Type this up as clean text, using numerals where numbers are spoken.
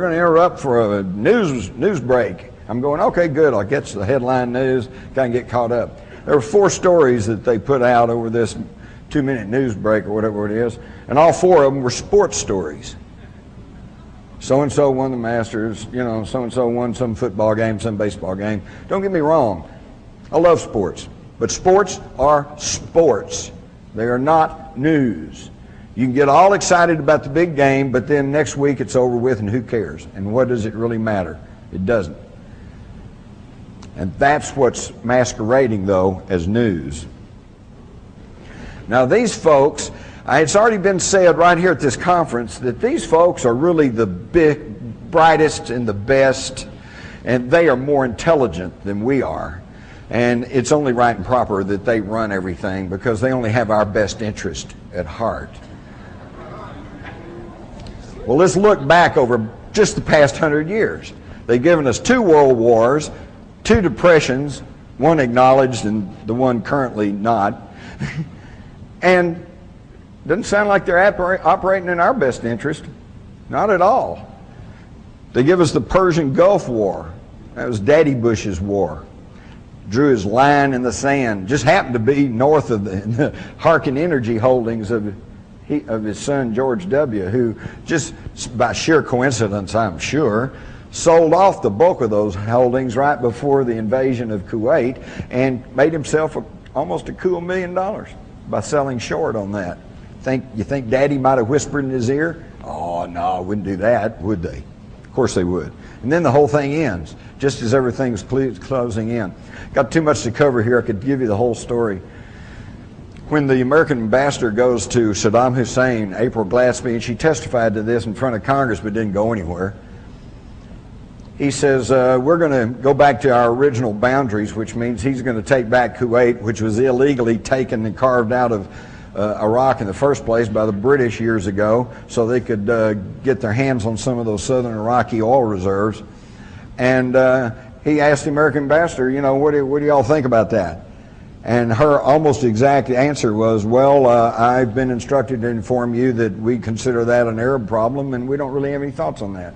We're going to interrupt for a news break. I'm going, okay, good. I'll get to the headline news, kind of get caught up. There were 4 stories that they put out over this 2-minute news break or whatever it is, and all 4 of them were sports stories. So-and-so won the Masters, so-and-so won some football game, some baseball game. Don't get me wrong. I love sports, but sports are sports. They are not news. You can get all excited about the big game, but then next week it's over with, and who cares? And what does it really matter? It doesn't. And that's what's masquerading, though, as news. Now, these folks, it's already been said right here at this conference that these folks are really the brightest and the best, and they are more intelligent than we are. And it's only right and proper that they run everything because they only have our best interest at heart. Well, let's look back over just the past 100 years. They've given us 2 world wars, 2 depressions, one acknowledged and the one currently not. And it doesn't sound like they're operating in our best interest. Not at all. They give us the Persian Gulf War. That was Daddy Bush's war. Drew his line in the sand. Just happened to be north of the Harkin Energy holdings of his son George W., who just by sheer coincidence, I'm sure, sold off the bulk of those holdings right before the invasion of Kuwait and made himself almost a cool $1 million by selling short on that. You think Daddy might have whispered in his ear? Oh, no, wouldn't do that, would they? Of course they would. And then the whole thing ends, just as everything's closing in. Got too much to cover here. I could give you the whole story. When the American ambassador goes to Saddam Hussein, April Glaspie, and she testified to this in front of Congress but didn't go anywhere, he says, we're going to go back to our original boundaries, which means he's going to take back Kuwait, which was illegally taken and carved out of Iraq in the first place by the British years ago so they could get their hands on some of those southern Iraqi oil reserves. And he asked the American ambassador, what do y'all think about that? And her almost exact answer was, well, I've been instructed to inform you that we consider that an Arab problem and we don't really have any thoughts on that.